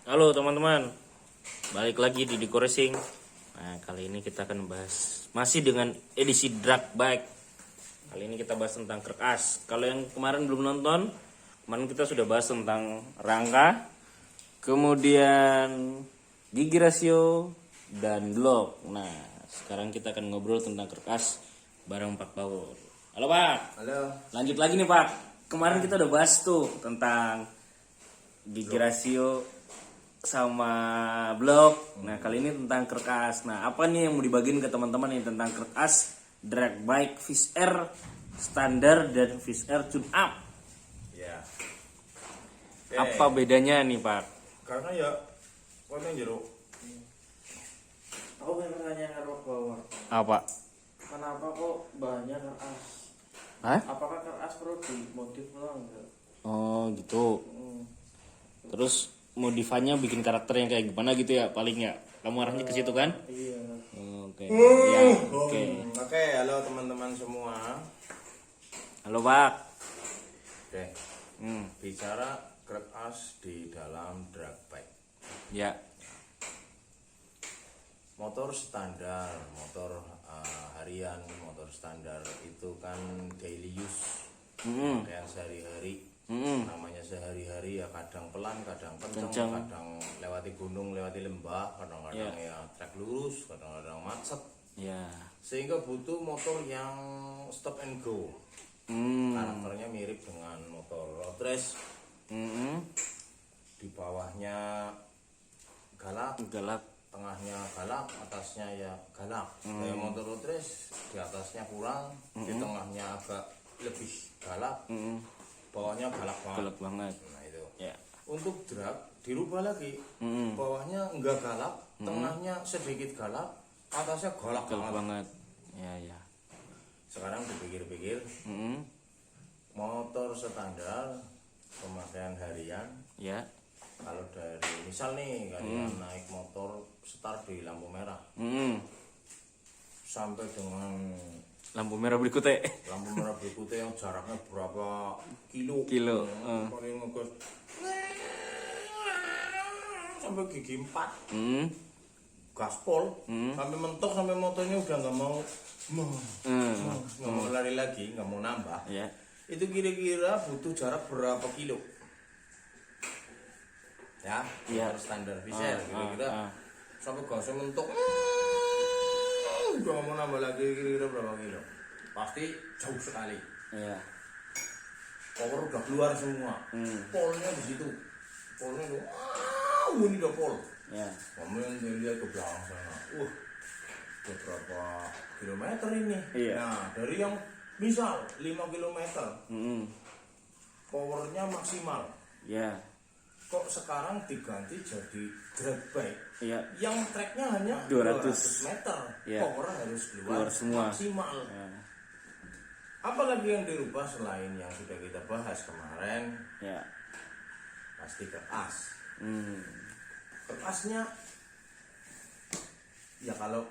Halo teman-teman, balik lagi di Diko Racing. Nah, kali ini kita akan bahas masih dengan edisi drag bike. Kali ini kita bahas tentang kerkas. Kalau yang kemarin belum nonton, kemarin kita sudah bahas tentang rangka, kemudian gigi rasio dan blok. Nah, sekarang kita akan ngobrol tentang kerkas bareng Pak Power. Halo Pak. Halo. Lanjut lagi nih Pak. Kemarin kita udah bahas tuh tentang gigi rasio sama blok. Nah, kali ini tentang kerkas. Nah, apa nih yang mau dibagiin ke teman-teman nih tentang kerkas drag bike Fish Air standar dan Fish Air tune up? Ya. Apa bedanya nih, Pak? Karena ya kono jeruk. Aku pengen nanya karo Power. Apa? Kenapa kok bahannya keras? Hah? Apakah keras perlu dimodif ulang enggak? Oh, gitu. Terus modifannya bikin karakter yang kayak gimana gitu ya paling ya? Kamu arahnya ke situ kan? Iya. Oke. Ya, oke. Oke, halo teman-teman semua. Halo, Pak. Oke, Hmm, bicara kerkas di dalam drag bike. ya. Motor standar, motor harian, motor standar itu kan daily use. Hmm. Pakaian sehari-hari. Hmm. Namanya sehari-hari ya kadang pelan, kadang kenceng, Kenceng. kadang lewati gunung, lewati lembah, kadang-kadang ya trek lurus, kadang-kadang macet. Ya. Sehingga butuh motor yang stop and go. Hmm. Karakternya mirip dengan motor road race. Hmm. Di bawahnya galak, Galak. tengahnya galak, atasnya ya galak. Kayak motor road race, di atasnya kurang, di tengahnya agak lebih galak, Hmm. bawahnya galak banget. Galak banget. Nah itu. Ya. Untuk drag dirubah lagi. Hmm. Bawahnya enggak galak, tengahnya sedikit galak, atasnya galak Galak banget. banget. Ya, ya. Sekarang dipikir-pikir, Hmm. motor standar pemakaian harian, Ya. kalau dari misal nih kalian naik motor start di lampu merah Hmm. sampai dengan Lampu merah berikutnya. lampu merah berikutnya yang jaraknya berapa kilo, Kilo, kalian ngegas sampai gigi 4 Hmm. gaspol, sampai mentok, sampai motornya udah nggak mau nggak mau lari lagi, nggak mau nambah. Ya. Itu kira-kira butuh jarak berapa kilo ya? Iya. Motor standar Fisher kira-kira sampai gasnya mentok udah nggak mau nambah lagi, kira-kira berapa kilo? Pasti jauh sekali. Ya. Power udah keluar semua. Polnya di situ, polnya tuh ini udah pol. Ya. Kamu yang lihat ke belakang sana, beberapa kilometer ini. Iya. Nah, dari yang misal 5 kilometer, Hmm. powernya maksimal. Ya. Kok sekarang diganti jadi drag bike Ya. yang treknya hanya 200 meter, Iya. power harus keluar Keluar semua. maksimal. Ya. Apalagi yang dirubah selain yang sudah kita bahas kemarin? Ya. Pasti keras. Hmm. Kerasnya ya kalau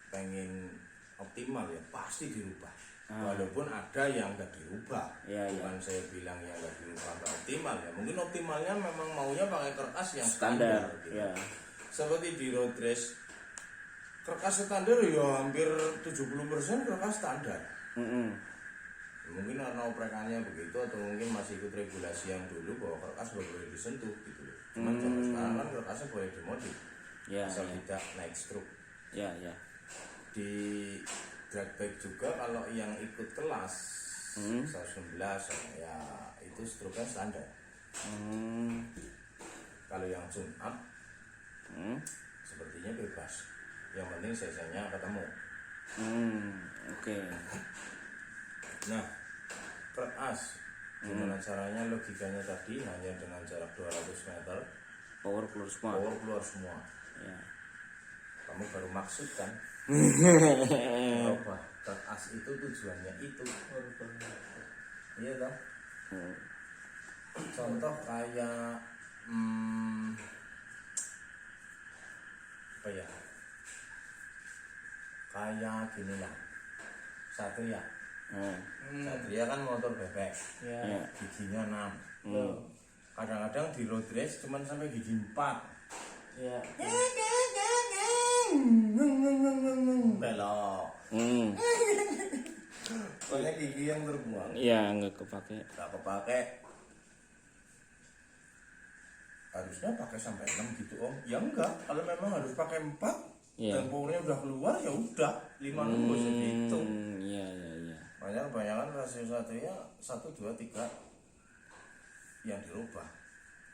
pengen optimal ya pasti dirubah. Walaupun ada yang nggak dirubah. Ya, Bukan saya bilang yang nggak dirubah nggak optimal ya. Mungkin optimalnya memang maunya pakai kertas yang Standar. standar gitu. Ya. Seperti di road race, kertas standar ya hampir 70% kertas standar. Hmm. Mungkin karena oprekannya begitu, atau mungkin masih ikut regulasi yang dulu bahwa kertas nggak boleh disentuh gitu loh. Cuman zaman sekarang kan kertasnya boleh dimodif, Ya. asal Ya. tidak naik stroke. Ya. Ya. Di drag bike juga kalau yang ikut kelas 116 ya itu stroke-nya standar. Kalau yang tune up sepertinya bebas, yang penting cc-nya ketemu. Oke. Nah, keras gimana caranya? Logikanya tadi hanya dengan jarak 200 meter Power keluar semua. power keluar semua. Ya. Kamu baru maksud kan? Apa? Keras itu tujuannya itu. Iya toh? Contoh kayak apa ya? Kayak gini lah. Satria. Satria kan motor bebek, Ya. Ya. giginya 6. Kadang-kadang di road race cuman sampai gigi 4. Ya. Belok. Soalnya gigi yang terbuang. Iya, nggak kepake. Nggak kepake. Harusnya pakai sampai 6 gitu om. Ya enggak, kalau memang harus pakai 4 Iya. dan powernya udah keluar ya udah 5 nunggu segitu. Iya, iya, iya. Makanya kebanyakan rasio satunya 1, 2, 3 yang dirubah.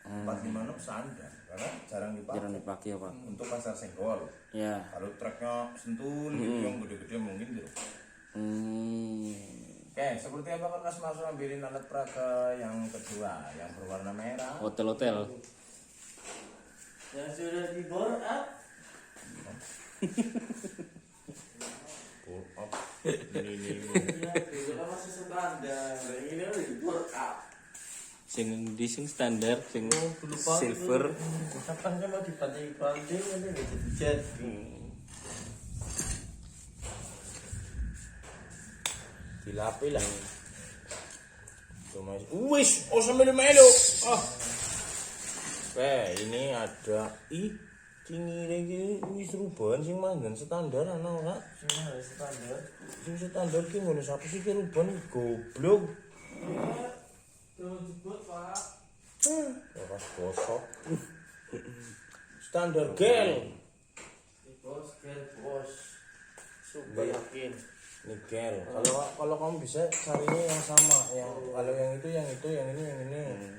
4, 5, 6 standar karena jarang dipakai. Jarang dipakai ya, Pak. Untuk pasar senggol. Ya. Kalau treknya sentul gitu yang gede-gede mungkin dirubah. Oke, seperti apa kertas masuk ambilin alat peraga yang kedua yang berwarna merah. Hotel-hotel. Yang sudah di bore up. Pull up. Ini. Ya, itu kan masih standar. Yang ini udah di bore up. Sing standar, sing silver. Kapan kan mau dibanting-banting nanti nggak jadi. Dilapi lah. Cuma wis, oh sampai melu. Ah. Oke, ini ada cingire wis ruban sing manggon standar ana ora? Sini harus standar. Sing standar ki ngono sapa sih ki ruban goblok. Terus jebut Pak. Ora bosok. Standar gel. Bos, bos. Super yakin. Nikel. Kalau kamu bisa carinya yang sama, yang kalau yang itu, yang ini.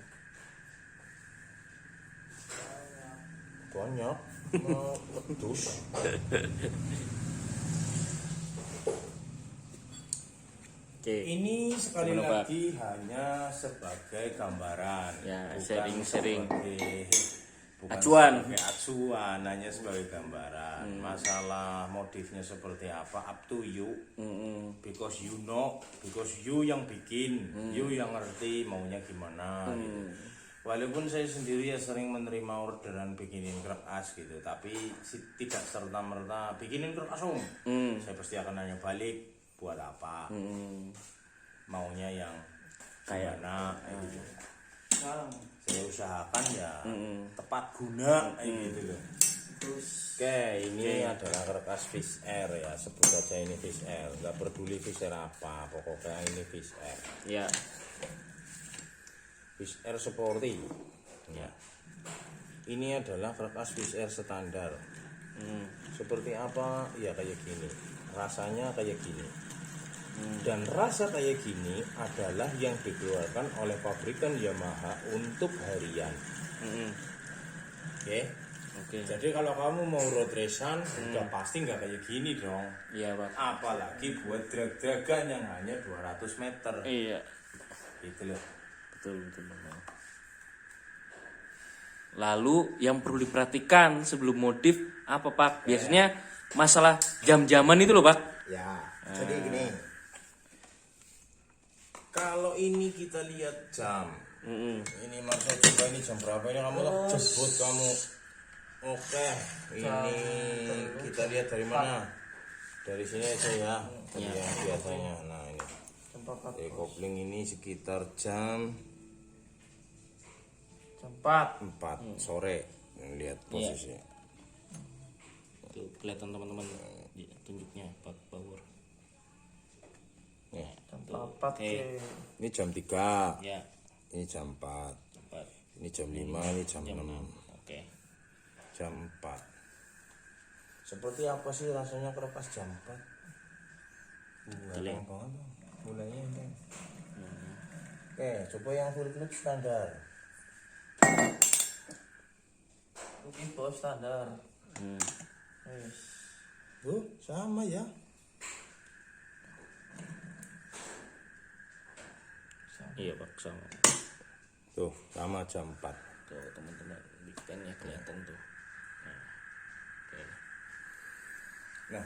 Banyak. Pedus. Oke. Ini sekali Gimana, lagi hanya sebagai gambaran, Ya, bukan sharing-sharing. bukan Acuan. sebagai acuan, hanya sebagai gambaran. Masalah motifnya seperti apa, up to you, because you know, because you yang bikin, you yang ngerti maunya gimana. Gitu. Walaupun saya sendiri ya sering menerima orderan bikinin kertas gitu, tapi tidak serta merta bikinin kertas om. Saya pasti akan nanya balik buat apa, maunya yang kayak mana gitu. Saya usahakan ya tepat guna gitu loh. Oke, ini adalah kertas fish air ya, sebut saja ini fish air, nggak peduli fish air apa, pokoknya ini fish air. Ya. Fish air sporty ya. Ini adalah kertas fish air standar. Seperti apa ya, kayak gini, rasanya kayak gini. Dan rasa kayak gini adalah yang dikeluarkan oleh pabrikan Yamaha untuk harian. Oke. Jadi kalau kamu mau road racean, udah pasti nggak kayak gini dong. Iya, Pak. Apalagi buat drag-dragan yang hanya 200 meter. Iya. Gitu loh. Betul. Lalu yang perlu diperhatikan sebelum modif apa, Pak? Biasanya masalah jam-jaman itu loh, Pak. Ya, jadi gini. Kalau ini kita lihat jam. Ini Marcel coba ini jam berapa ini kamu tak jebut kamu. Oke, ini kita lihat dari mana? Dari sini aja ya. Ya, biasanya. Nah, ini. Dari kopling ini sekitar jam 4 sore. Lihat posisinya. Tuh, kelihatan teman-teman tunjuknya Pak Bawur. Ya. Oke. Ini jam 3. Ya. Ini jam 4. 4. Ini jam 5, ini jam 6. Oke. Jam 4. Seperti apa sih rasanya kertas jam 4? Teleng. Mulainya ini. Oke, coba yang full clutch standar. Mungkin bos standar. Yes. Sama ya. Iya, Pak, sama. Tuh, sama jam 4. Tuh, teman-teman, di stand-nya kelihatan tuh. Nah. Oke. Nah,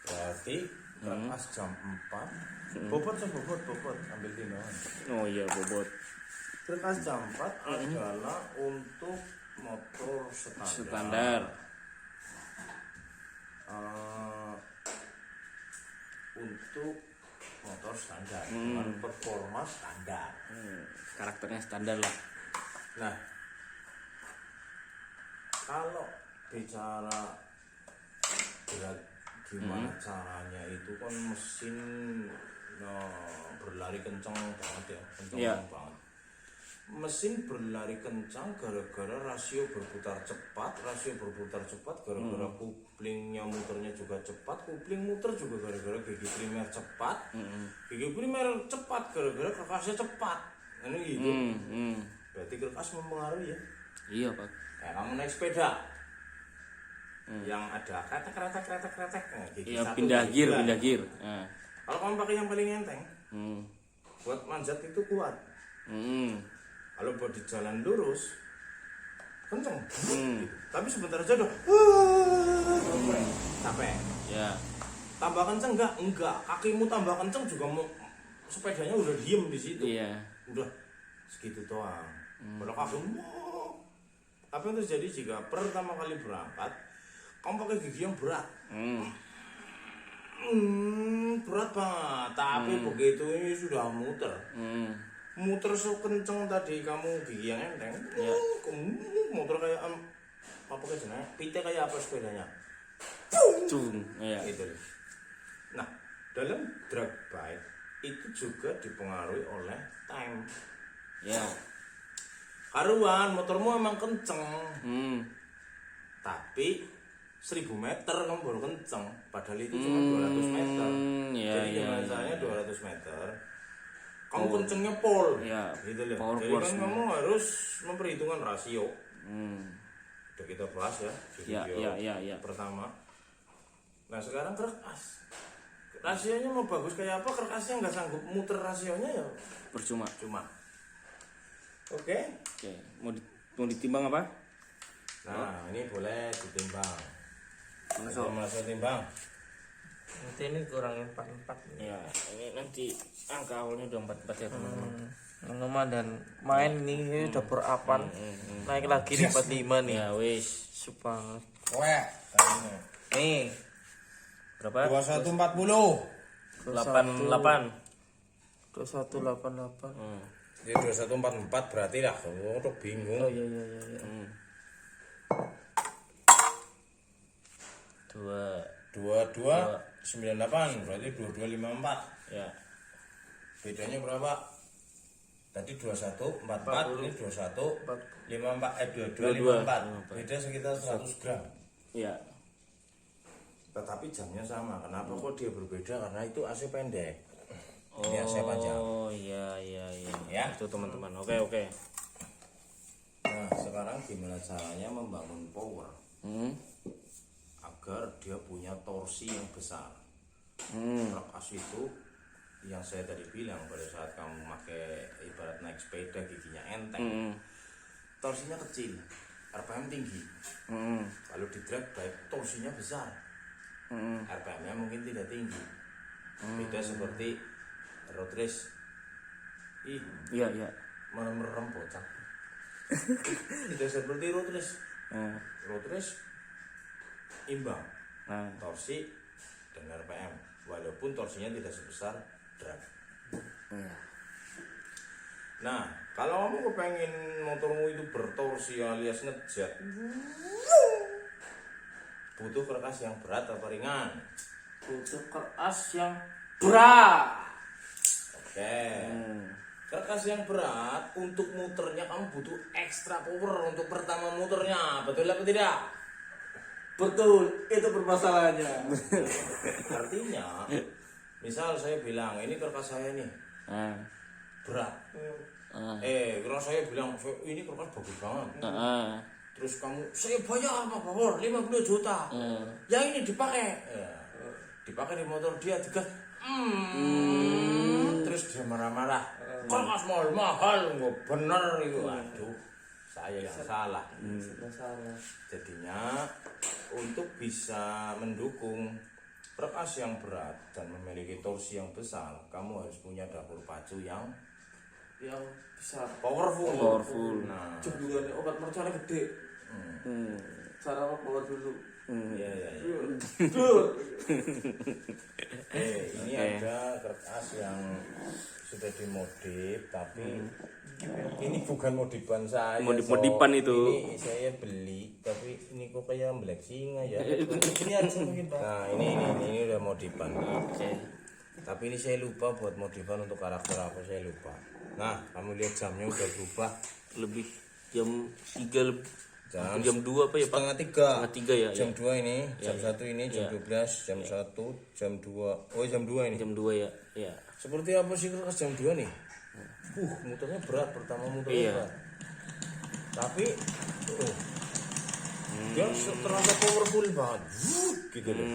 berarti kertas jam 4. Bobot, ambil timbangan. Oh iya, bobot. Kertas jam 4 adalah untuk motor Standar. Untuk motor standar, dengan performa standar. Karakternya standar lah. Nah, kalau bicara berat gimana caranya itu kan mesin berlari kencang banget ya, kencang Iya. banget. Mesin berlari kencang gara-gara rasio berputar cepat gara-gara kuplingnya muternya juga cepat, kupling muter juga gara-gara gigi primer cepat, gigi primer cepat gara-gara kerkasnya cepat. Ini gitu. Berarti kerkas mempengaruhi ya. Iya, Pak. Kayak kamu naik sepeda yang ada kretek. Nah, gigi Iya, satu, pindah gigi gear, dua. pindah gear. Nah. Kalau kamu pakai yang paling enteng, buat manjat itu kuat. Kalau buat di jalan lurus, kenceng. Tapi sebentar aja udah capek. Ya. Tambah kenceng enggak. Kakimu tambah kenceng juga mau sepedanya udah diem di situ. Iya. Udah segitu doang. Kalau kakimu apa yang terjadi jika pertama kali berangkat kamu pakai gigi yang berat? Berat banget. Tapi begitu ini sudah muter. Muter sekenceng tadi kamu gigi yang enteng, muter kayak apa jenisnya, pite kayak apa sepedanya, Cung. Iya. gitu. Nah, dalam drag bike itu juga dipengaruhi oleh time. Ya. Karuan motormu emang kenceng, tapi 1000 meter kamu baru kenceng, padahal itu cuma 200 meter. Iya, Jadi iya, misalnya 200 meter. Kamu kencengnya pol, Ya, gitu loh. power Jadi force. kan kamu harus memperhitungkan rasio. Udah kita bahas ya di Ya, video ya. pertama. Nah sekarang kerkas, rasionya mau bagus kayak apa, kerkasnya nggak sanggup muter rasionya ya Percuma. cuma. Oke. Oke, mau ditimbang apa? Nah ini boleh ditimbang. Masuk. Masuk timbang. Nanti ini kurangin 44. Ya, ini nanti angka awalnya udah 44 ya, teman-teman. Nama dan main nih udah berapan. Naik lagi di 45 nih. Ya, wis. Super. Weh, tadinya. Nih, Berapa? 2140. 88. 2188. Ya 2144 berarti lah. Oh, tuh bingung. Oh iya. 2298 berarti 2254. Ya. Bedanya berapa? Tadi 2144 ini 2154 2254. Beda sekitar 100 gram. Ya. Tetapi jamnya sama. Kenapa kok dia berbeda? Karena itu AC pendek. Ini AC panjang. Oh, iya. Ya. Itu teman-teman. Oke. Nah, sekarang gimana caranya membangun power agar dia punya torsi yang besar. Kerkas itu yang saya tadi bilang pada saat kamu pakai ibarat naik sepeda giginya enteng, torsinya kecil, RPM tinggi. Kalau di drag bike torsinya besar, RPM-nya mungkin tidak tinggi. Beda seperti road race. Iya. Merem bocah. Tidak seperti road race. Road race imbang Nah, torsi dan RPM, walaupun torsinya tidak sebesar drag. iya. Nah, kalau kamu kepengen motormu itu bertorsi alias ngejat, butuh kerkas yang berat atau ringan? Butuh keras yang berat. Oke. Kerkas yang berat untuk muternya kamu butuh ekstra power untuk pertama muternya, betul apa tidak? Betul, itu permasalahannya. Artinya, misal saya bilang ini kerkas saya nih berat. Kalau saya bilang ini kerkas bagus banget. Terus kamu, saya bayar Pak Bawor 50 juta. Yang ini dipakai. Dipakai di motor dia juga. Terus dia marah-marah. Kerkas mahal, nggak bener itu. Aduh, saya yang salah. Jadinya untuk bisa mendukung kerkas yang berat dan memiliki torsi yang besar, kamu harus punya dapur pacu yang besar. powerful. Nah, Jebulane obat mercone gede. Cara apa power dulu? iya. Ini ada kertas yang sudah dimodif tapi ini bukan modifan saya. Modif-modifan itu. Ini saya beli, tapi ini kok kayak Black Singa ya. Ini aja mungkin Pak. Nah, ini udah modifan. Oke. Tapi ini saya lupa buat modifan untuk karakter apa, saya lupa. Nah, kamu lihat jamnya udah berubah. Lebih jam 3 lebih. Jam, Jam 2 apa ya, Pak? setengah 3. Setengah 3 ya. Jam Ya. 2 ini, jam 1 ini, jam 12, jam 1, jam 2. Oh, jam 2 ini. Jam 2 ya. Ya. Seperti apa sih kertas jam 2 nih? Muternya berat, pertama muternya Iya. berat. Tapi dia terasa powerful banget. Gitu loh.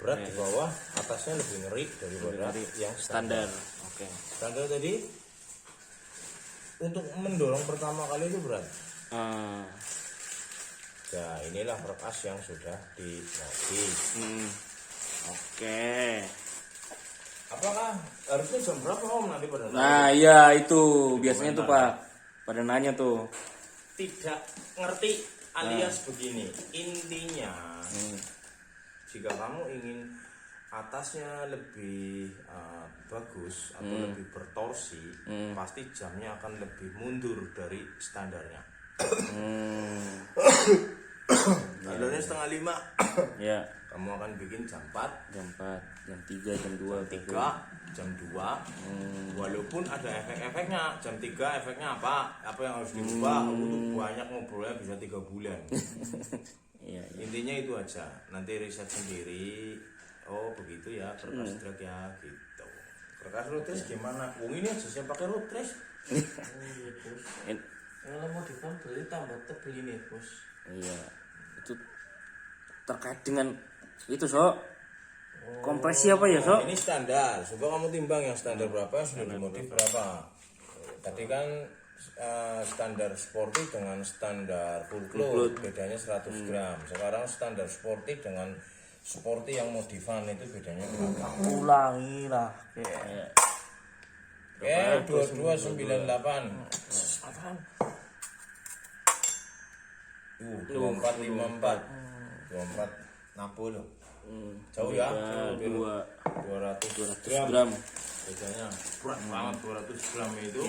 Berat di bawah, atasnya lebih ngeri daripada yang Standar. Oke. Standar tadi untuk mendorong pertama kali itu berat. Nah, inilah kertas yang sudah dimodif. Oke. Apakah harusnya jam berapa Om nanti pada Nah, iya itu biasanya tuh Pak. Pada nanya tuh. tidak ngerti alias begini. Intinya jika kamu ingin atasnya lebih bagus atau lebih bertorsi, pasti jamnya akan lebih mundur dari standarnya. Standarnya setengah 5. Ya. Kamu akan bikin jam 4, Jam 4, jam 3, jam 2, 3, jam 2. Walaupun ada efek-efeknya. Jam 3 efeknya apa? Apa yang harus diubah? Untuk banyak ngobrolnya bisa 3 bulan. Iya. Intinya itu aja. Nanti riset sendiri. Oh begitu ya, kertas drag ya gitu. Kertas road race gimana? Wong ini aja saya pakai road race. Kalau modifan beli tambah tebel ini bos. Iya. Itu terkait dengan itu kompresi apa ya Nah, ini standar. Coba kamu timbang yang standar berapa, yang sudah dimodif berapa. Tadi kan standar sporty dengan standar full cloth bedanya 100 gram. Sekarang standar sporty dengan sporty yang modifan itu bedanya berapa? Ulangi lah. Oke, 2298. Apaan? 2454. 24 Napo loh. Jauh ya? Hampir 200 gram. bedanya berat banget. 200 gram itu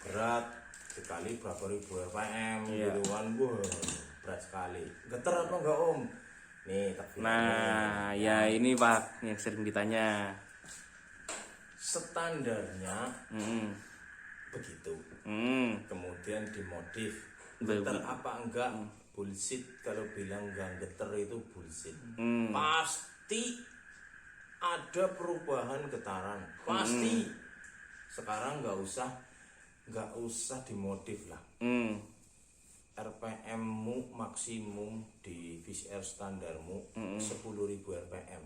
berat sekali, berapa ribu RPM gitu kan. Berat sekali. Getar apa enggak Om? Nih tak bilang. Nah, ya ini Pak yang sering ditanya. Standarnya begitu. Kemudian dimodif. Getar apa enggak? Bullshit. Kalau bilang enggak getar itu bullshit. Pasti ada perubahan getaran, pasti. Sekarang nggak usah dimodif lah. RPM-mu maksimum di Fish Air standarmu 10.000 RPM.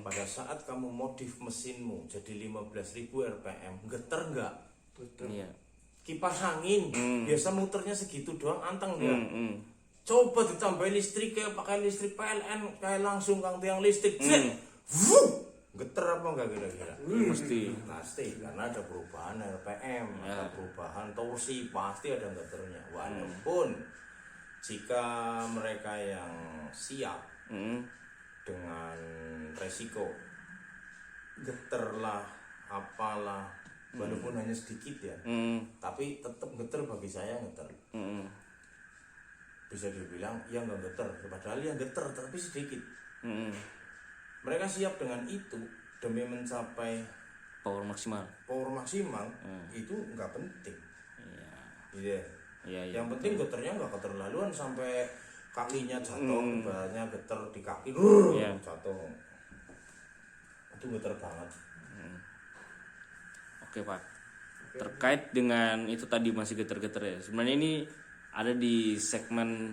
Pada saat kamu modif mesinmu jadi 15.000 RPM, getar nggak? Iya. Kipas angin biasa muternya segitu doang, anteng dia. Coba ditambah listrik, kayak pakai listrik PLN, kayak langsung kang tiang listrik, geter apa enggak kira-kira? Pasti karena ada perubahan RPM, ada perubahan torsi, pasti ada geternya. Walaupun jika mereka yang siap dengan resiko geterlah apalah, walaupun hanya sedikit ya, tapi tetap geter. Bagi saya geter. Bisa dibilang ya nggak geter, padahal yang geter tapi sedikit. Mereka siap dengan itu demi mencapai Power maksimal. Itu nggak penting. Iya. Iya. Yang penting geternya nggak keterlaluan sampai kakinya jatuh, bahannya geter di kaki, jatuh. Itu geter banget. Oke Pak. Terkait dengan itu tadi masih geter-geter ya. Sebenarnya ini ada di segmen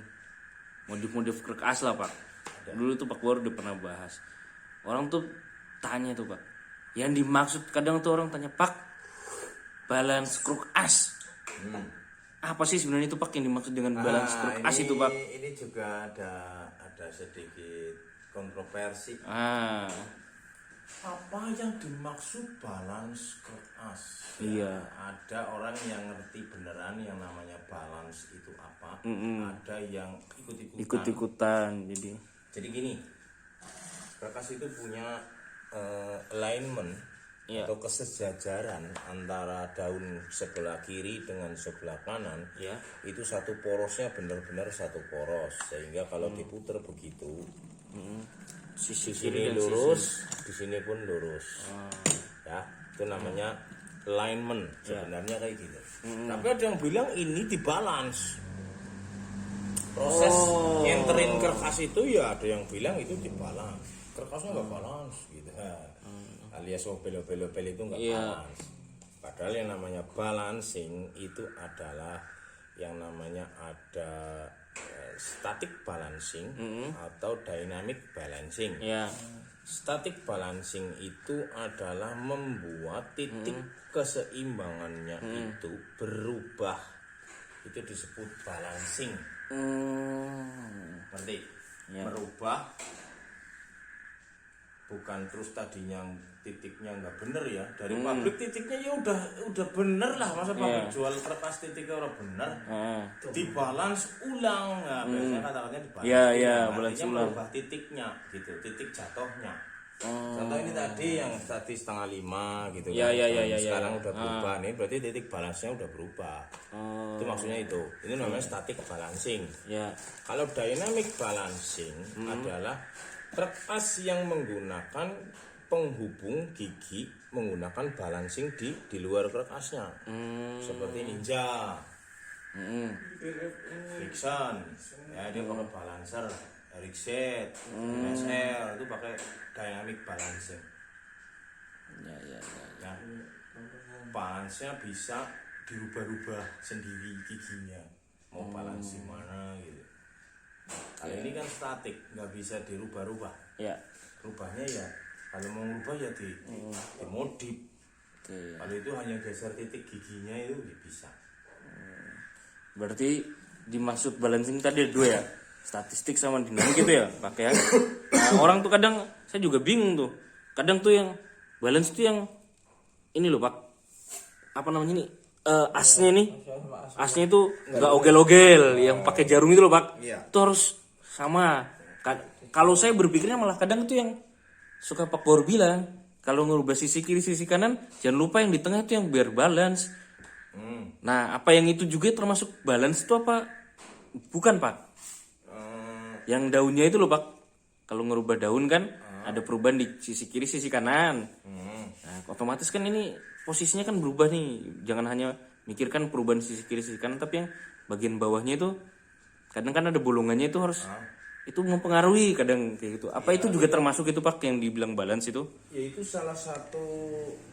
modif-modif kerkas lah Pak. Dulu tuh Pak War udah pernah bahas. Orang tuh tanya tuh Pak. Yang dimaksud kadang tuh orang tanya Pak, balance kruk as. Apa sih sebenarnya itu Pak yang dimaksud dengan balance kruk as itu Pak? Ini juga ada sedikit kontroversi. Apa yang dimaksud balance kruk as? Iya. Ada orang yang ngerti beneran yang namanya balance itu apa. Ada yang Ikut-ikutan jadi gini, kertas itu punya alignment Iya. atau kesejajaran antara daun sebelah kiri dengan sebelah kanan, Iya. itu satu porosnya benar-benar satu poros, sehingga kalau diputer begitu, Sisi di kiri sini dan lurus, di sini pun lurus. Ya, itu namanya alignment sebenarnya kayak gitu. Tapi ada yang bilang ini dibalance. Proses nyenterin kertas itu ya ada yang bilang itu dibalance. Kertasnya nggak balance gitu. Alias belo-belo itu nggak balance. Padahal yang namanya balancing itu adalah yang namanya ada static balancing atau dynamic balancing. Iya. Static balancing itu adalah membuat titik keseimbangannya itu berubah. Itu disebut balancing. Ngerti? Merubah, bukan terus tadinya titiknya nggak bener ya, dari pabrik titiknya ya udah bener lah, masa pabrik jual kertas titiknya udah bener, dibalance ulang. Nah, biasanya kata-katanya dibalance balance artinya ulang. merubah titiknya gitu, titik jatuhnya. Contoh ini tadi yang tadi 4:30 gitu Iya, kan. iya, Sekarang udah berubah nih, berarti titik balance-nya udah berubah. Itu maksudnya itu. Ini namanya static balancing. Ya. Kalau dynamic balancing adalah kertas yang menggunakan penghubung gigi menggunakan balancing di luar kertasnya. Seperti Ninja, Dixon, ya dia pakai balancer. Rixet, SL itu pakai dynamic balancing. Ya. Balance-nya bisa dirubah-rubah sendiri giginya. Mau balance mana gitu. Kalau ini kan statik, nggak bisa dirubah-rubah. Ya. Rubahnya ya kalau mau rubah ya dimodif. Kalau itu hanya geser titik giginya itu ya bisa. Berarti dimaksud balancing tadi ada dua ya, statistik sama dinamik gitu ya pakai ya. Nah, orang tuh kadang saya juga bingung tuh. Kadang tuh yang balance tuh yang ini loh Pak. Apa namanya nih? Asnya nih. Asnya itu nggak ogel-ogel, yang pakai jarum itu loh Pak. Iya. Itu harus sama. Kalau saya berpikirnya malah kadang itu yang suka Pak Bor bilang, kalau ngerubah sisi kiri sisi kanan, jangan lupa yang di tengah itu yang biar balance. Nah, apa yang itu juga termasuk balance itu apa? Bukan Pak. Yang daunnya itu loh Pak, kalau ngerubah daun kan ada perubahan di sisi kiri sisi kanan. Nah, otomatis kan ini posisinya kan berubah nih. Jangan hanya mikirkan perubahan sisi kiri sisi kanan, tapi yang bagian bawahnya itu kadang kan ada bolongannya itu harus itu mempengaruhi kadang kayak gitu. Apa itu juga termasuk itu Pak yang dibilang balance itu? Ya itu salah satu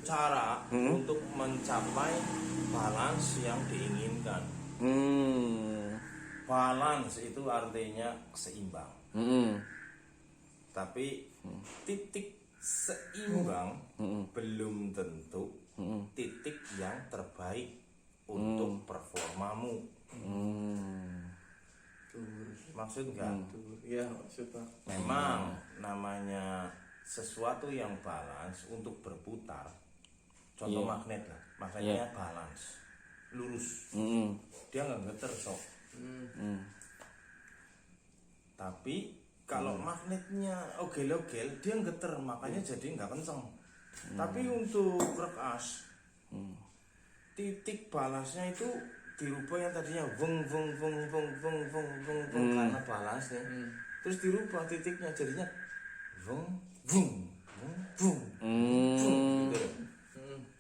cara untuk mencapai balance yang diinginkan. Balance itu artinya seimbang. Tapi titik seimbang belum tentu titik yang terbaik untuk performamu. Maksud enggak? Ya, maksud Pak. Memang namanya sesuatu yang balance untuk berputar. Contoh magnet lah, magnetnya balance, lurus. Dia nggak geter sok. Tapi kalau magnetnya ogel-ogel dia geter, makanya jadi nggak kenceng. Tapi untuk kertas titik balasnya itu dirubah, yang tadinya veng karena balance nih. Terus dirubah titiknya jadinya veng gitu.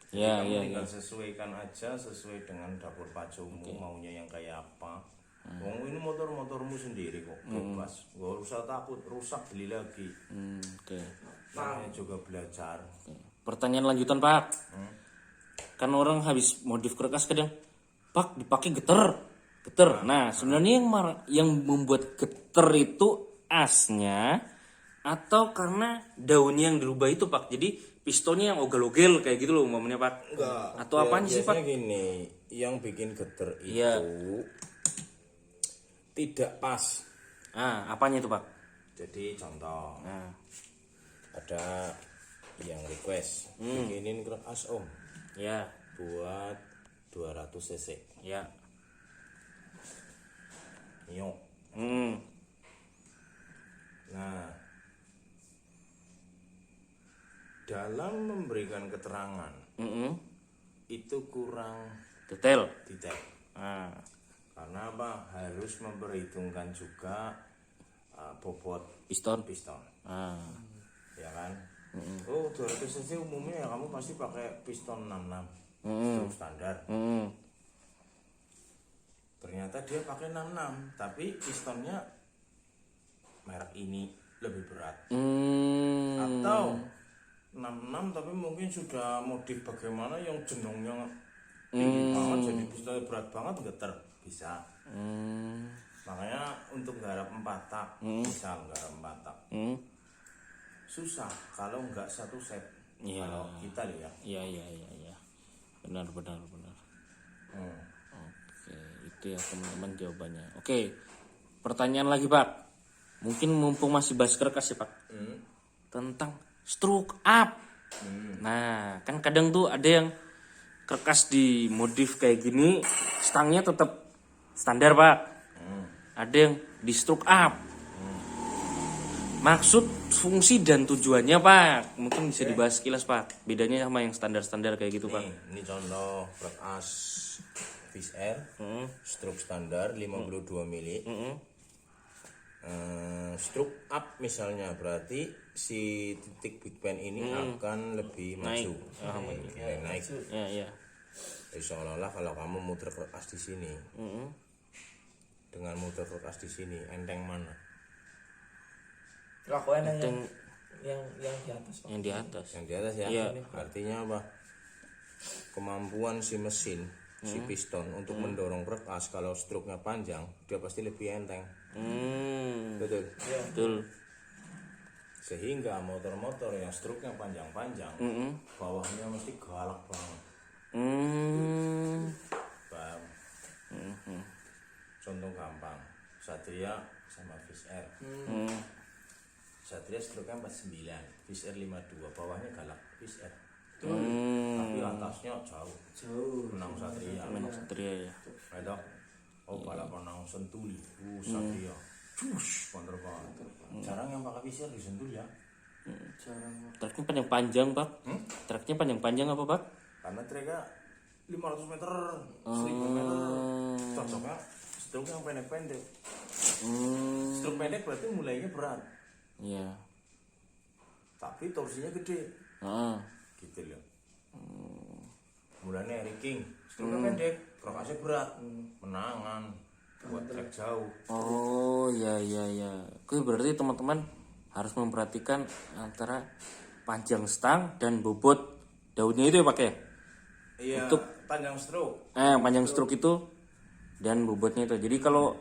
Ya, Kamu ya, tinggal sesuaikan aja sesuai dengan dapur pacumu, maunya yang kayak apa. Wong ini motormu sendiri kok, bebas. Gak usah takut rusak, beli lagi. Oke. Namanya juga belajar. Pertanyaan lanjutan Pak. Kan orang habis modif kertas kadang, Pak dipakai geter. Nah, sebenarnya yang membuat geter itu asnya atau karena daunnya yang dirubah itu Pak. Jadi pistolnya yang ogel-ogel kayak gitu loh umpamanya Pak. Enggak. Atau apaan sih Pak? Biasanya gini, yang bikin geter itu Iya. tidak pas. Apanya itu Pak? Jadi contoh, Nah, ada yang request bikinin kertas om ya, buat 200 cc. ya. Yuk. Nah, dalam memberikan keterangan Mm-mm. itu kurang Detail. detail. Ah. Karena apa? Harus memperhitungkan juga bobot Piston. piston, Ah. ya kan? Oh, 200 cc umumnya ya kamu pasti pakai piston 66 stroke standar. Ternyata dia pakai 66, tapi pistonnya merek ini lebih berat. Atau 66 tapi mungkin sudah modif bagaimana yang jenongnya tinggi banget jadi pistonnya berat banget geter bisa. Makanya untuk garap 4 tak, misal garap 4 tak susah kalau nggak satu set. Iya. Kalau kita lihat Iya. Benar. Oke, itu ya teman-teman jawabannya. Oke, pertanyaan lagi Pak. Mungkin mumpung masih bahas kerkas ya Pak. Tentang stroke up. Nah, kan kadang tuh ada yang kerkas dimodif kayak gini, stangnya tetap standar Pak. Ada yang di stroke up. Maksud, fungsi dan tujuannya Pak, mungkin bisa dibahas sekilas Pak. Bedanya sama yang standar-standar kayak gitu Pak. ini contoh kertas Fish Air stroke standar 52 mili. Stroke up misalnya berarti si titik big pen ini akan lebih maju, naik. Ya. Jadi seolah-olah kalau kamu muter kertas di sini, dengan muter kertas di sini, enteng mana? Lakukan yang di atas Pak. Yang di atas. Yang di atas ya. Iya. Artinya apa? Kemampuan si mesin, si piston untuk mendorong kertas kalau stroke-nya panjang, dia pasti lebih enteng. Betul. Betul. Sehingga motor-motor yang stroke-nya panjang-panjang, bawahnya mesti galak banget. Paham? Contoh gampang, Satria sama Fish Air. Satria stroke-nya 49, Fish Air 52, bawahnya galak Fish Air. Tapi atasnya jauh. Menang Satria. Satria ya. Itu. Oh, balapan nang Sentuli. Satria. Cus, bener banget. Jarang yang pakai Fish Air di Sentuli ya. Treknya panjang-panjang Pak. Treknya panjang-panjang apa Pak? Karena treknya 500 meter, 1000 meter. Cocoknya stroke yang pendek-pendek. Stroke pendek berarti mulainya berat, Iya. tapi torsinya gede. Gitu loh. Mulanya Eric King, stroke pendek, kerokasnya berat, menangan, buat trek jauh. Oh, iya. Oke, berarti teman-teman harus memperhatikan antara panjang stang dan bobot daunnya itu ya Pak ya? Iya, Untuk panjang stroke. panjang stroke itu dan bobotnya itu. Jadi kalau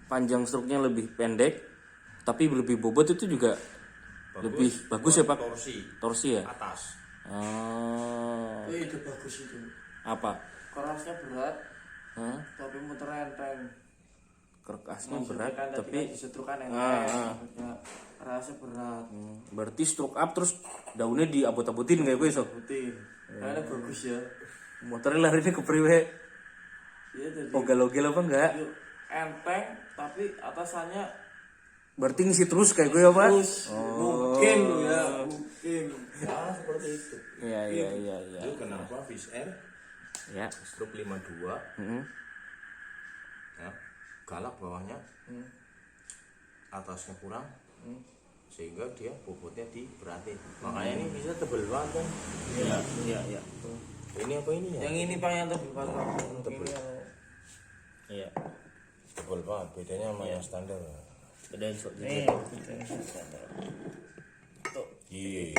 panjang stroke-nya lebih pendek tapi lebih bobot itu juga lebih bagus ya Pak? Torsi ya? Atas. Itu bagus itu. Apa? Kerasnya berat, tapi muter enteng. Kerasnya Maksudnya berat kan tapi disetrukan enteng. Maksudnya kerasnya berat. berarti stroke up terus daunnya diabot-abotin kayak gue so. Putih. Karena bagus ya. Motornya larinya ke priwe. Iya jadi. Ogel-ogel apa enggak? Yuk, enteng tapi atasannya Berarti ngisi terus kayak gue ya Pak? mungkin ya, mungkin. Ya, seperti itu. Iya. Itu kenapa Fish Air Ya. stroke 52 ya, galak bawahnya, atasnya kurang, sehingga dia bobotnya diberatin. Makanya ini bisa tebel banget kan. Iya. Ini apa ini ya? Yang ini Pak yang tebel Pak. Tebel. Iya. Tebel banget, bedanya sama yang standar. Beda sok Tuh. Iya.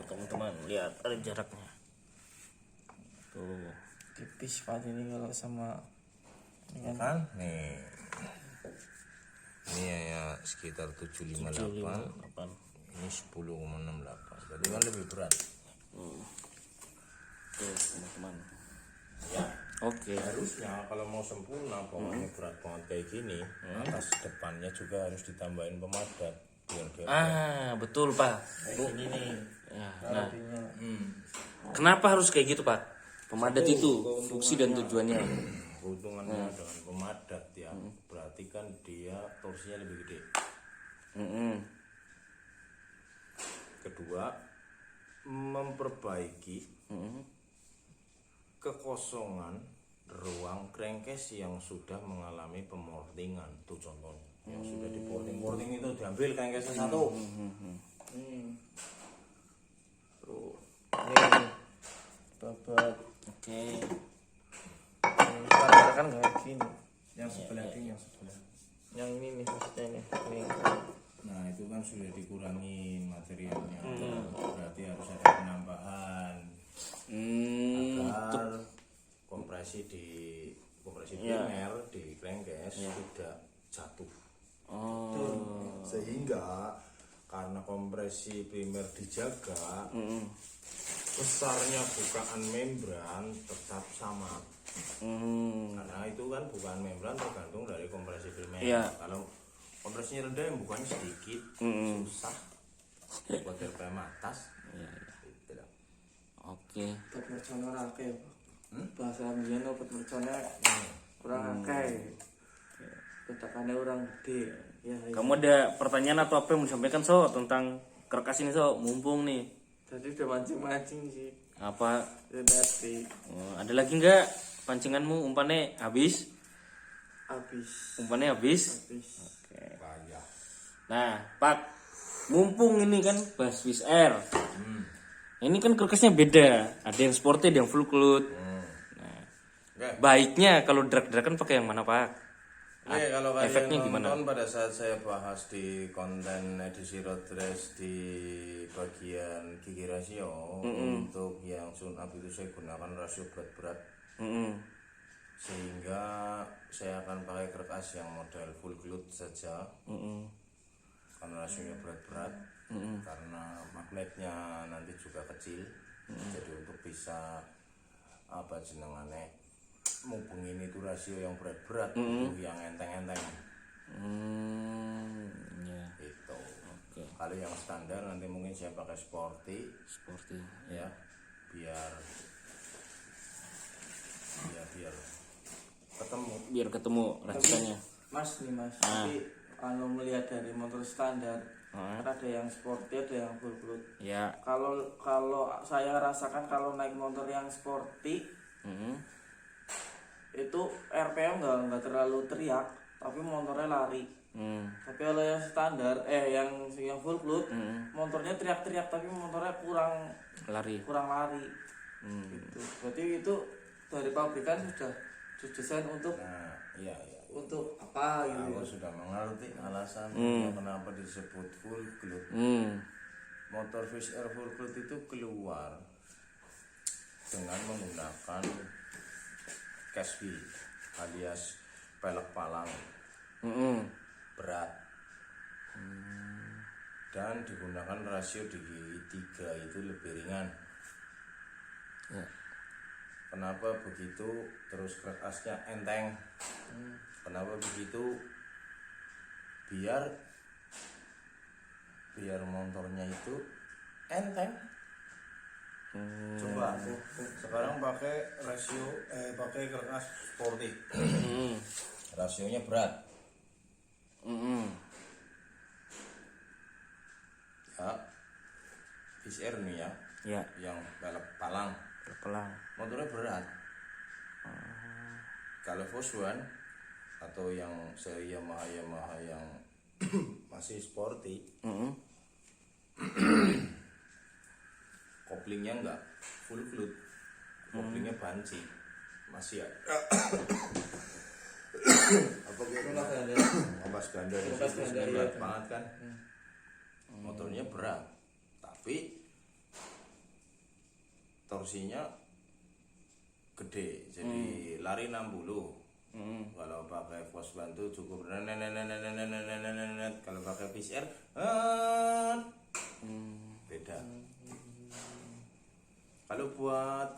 teman-teman lihat ada jaraknya. Tuh. Tipis Pak ini kalau sama Ya kan? Nih. Ini ya sekitar 758. 758. Ini 10,68. Berarti kan lebih berat. Tuh teman-teman. Ya. Oke. Harusnya kalau mau sempurna bawahnya berat banget kayak gini, atas depannya juga harus ditambahin pemadat biar dia Betul Pak. ini nih. Ya, nah. Kenapa harus kayak gitu Pak? Pemadat itu fungsi dan tujuannya. keuntungannya dengan pemadat ya. Berarti kan dia torsinya lebih gede. Kedua, memperbaiki kekosongan ruang crankcase yang sudah mengalami pemortingan. Tuh contohnya, yang sudah diporting itu diambil crankcase satu. Tuh. Ini babat. Oke. Standar kan kayak gini. Yang sebelah ini, yang sebelah. Yang ini nih maksudnya ini. Nah itu kan sudah dikurangin materialnya, berarti harus ada penambahan agar kompresi primer di crankcase tidak jatuh. Sehingga karena kompresi primer dijaga, besarnya bukaan membran tetap sama. Karena itu kan bukaan membran tergantung dari kompresi primer. Iya. Kalau kompresinya rendah, yang bukannya sedikit, susah buat RPM atas. Gitu lah. Oke. Obat mercon ora akeh. Bahasa mbiyen obat mercone kurang akeh. Ketakane orang gede. Ya, ya. Kamu ada pertanyaan atau apa yang mau disampaikan so tentang kerkas ini so? Mumpung nih. Tadi udah mancing-mancing sih. Apa? Ya tadi Ada lagi nggak pancinganmu umpannya habis? Umpannya habis? Oke. Banyak. Nah, Pak, mumpung ini kan bahas Swiss Air. Ini kan kerkasnya beda. Ada yang sporty, ada yang full cloth. Nah, Oke. baiknya kalau drag-dragan pakai yang mana, Pak? Oke, kalau kalian efeknya gimana? nonton pada saat saya bahas di konten edisi road race di bagian gigi rasio, untuk yang tune up itu saya gunakan rasio berat-berat, sehingga saya akan pakai kertas yang model full cloth saja, karena rasionya berat-berat, karena magnetnya nanti juga kecil, jadi untuk bisa apa jenengannya mumpungin itu rasio yang berat-berat, itu yang enteng-enteng. Ya, Itu. oke. Kalau yang standar nanti mungkin saya pakai sporty, Sporty. ya, biar ketemu. Biar ketemu racikannya. Mas, tapi melihat dari motor standar, kan ada yang sporty, ada yang full cloth. Ya. Kalau saya rasakan kalau naik motor yang sporty itu RPM nggak terlalu teriak, tapi motornya lari. Tapi kalau yang standar, yang full cloth, motornya teriak-teriak tapi motornya kurang Lari. lari. Gitu. Berarti itu dari pabrikan sudah didesain untuk Nah, iya. untuk apa gitu. Aku sudah mengerti alasan kenapa disebut full cloth. Motor Swiss Air full cloth itu keluar dengan menggunakan cash wheel alias pelek palang berat, dan digunakan rasio di 3 itu lebih ringan. Ya. Kenapa begitu? Terus kertasnya enteng. Kenapa begitu? Biar motornya itu enteng. Coba sekarang pakai pakai kertas sporty, rasionya berat, ya, Swiss Air nih ya, Ya, yang balap palang, pelang. motornya berat. Kalau Volkswagen atau yang seri Yamaha yang masih sporty, koplingnya enggak full cloth, koplingnya banci, masih ada apa gitu, ampas ganda di situ, berat banget kan. Motornya berat, tapi torsinya gede, jadi lari 60. Kalau pakai Volkswagen tuh cukup kalau pakai Swiss Air beda. Kalau buat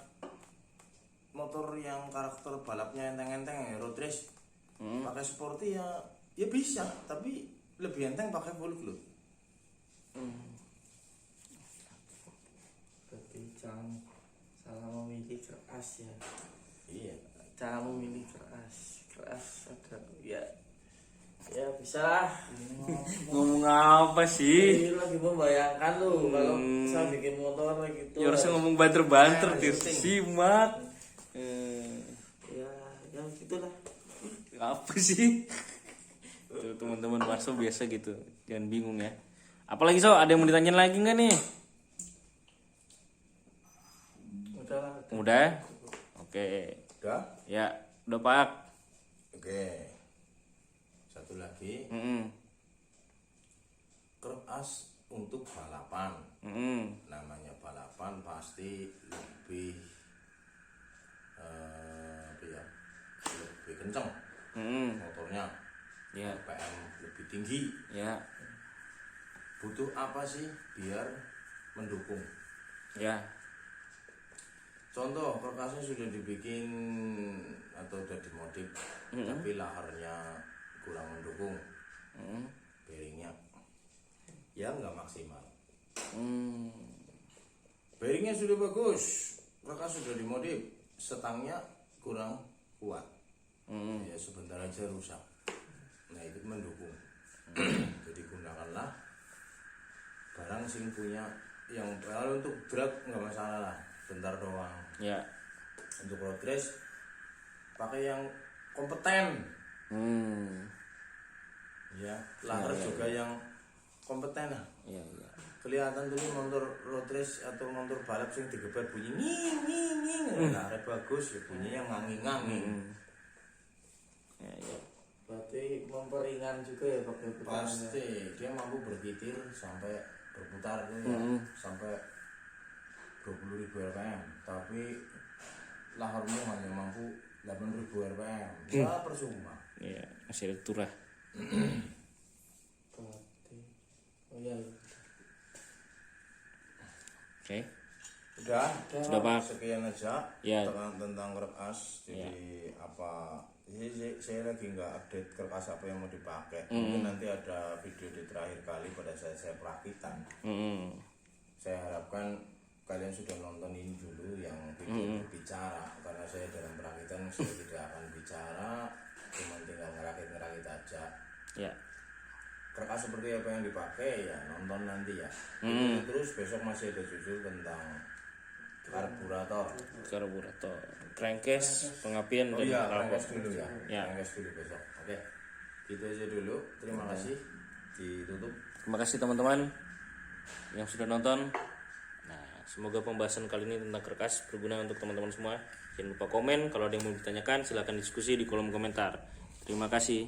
motor yang karakter balapnya enteng-enteng, road race, pakai sporty ya bisa, tapi lebih enteng pakai full cloth. Berarti jangan salah memilih keras ya. Iya. Cara memilih keras ada ya Ya bisa lah. Ngomong apa sih? Ini lagi membayangkan lu kalau saya bikin motor kayak gitu. Ya harusnya ngomong banter-banter, Tir. Simak. Ya, ya gitulah. Apa sih? Tuh teman-teman Marso biasa gitu. Jangan bingung ya. Apalagi So, ada yang mau ditanyain lagi nggak nih? Udah lah. Udah? Oke. Udah? Ya, udah Pak. Oke. Satu lagi, keras untuk balapan. Namanya balapan pasti lebih apa ya, lebih kenceng motornya, Ya, RPM lebih tinggi. ya, Butuh apa sih biar mendukung? ya. Contoh, kerkasnya sudah dibikin atau sudah dimodif, tapi laharnya kurang mendukung, bearingnya ya nggak maksimal. Bearingnya sudah bagus, kerkas sudah dimodif, setangnya kurang kuat, ya sebentar aja rusak. Nah itu mendukung. Jadi gunakanlah barang sing punya yang kalau untuk drag nggak masalah lah, bentar doang. Ya. Untuk road race pakai yang kompeten. Ya, lahar juga yang kompeten lah. Iya, iya. Kelihatan dulu motor road race atau motor balap sing digeber bunyi nging nging nging. Lahar bagus ya bunyinya nganging-nganging. Ya, ya. Berarti memperingan juga ya pakai putarannya. Pasti dia mampu berkitir sampai berputar tuh ya, sampai 20.000 rpm, tapi laharmu hanya mampu 8.000 rpm. Ya percuma. Iya, masih ada turah. Berarti. Oh iya. Oke. Udah, Sudah Pak. sekian aja Ya. tentang kerkas. Jadi apa? Saya lagi nggak update kerkas apa yang mau dipakai. Mungkin nanti ada video di terakhir kali pada saat saya perakitan. Saya harapkan kalian sudah nonton ini dulu yang video berbicara, karena saya dalam perakitan saya tidak akan bicara, cuma tinggal ngerakit aja. Ya. Kerkas seperti apa yang dipakai ya nonton nanti ya. Terus besok masih ada judul tentang karburator. Karburator, crankcase, pengapian Oh dan iya, knalpot. crankcase dulu ya. Ya. Crankcase dulu besok. Oke. Gitu aja dulu. Terima kasih. Ditutup. Terima kasih teman-teman yang sudah nonton. Nah, semoga pembahasan kali ini tentang kerkas berguna untuk teman-teman semua. Jangan lupa komen, kalau ada yang mau ditanyakan silahkan diskusi di kolom komentar. Terima kasih.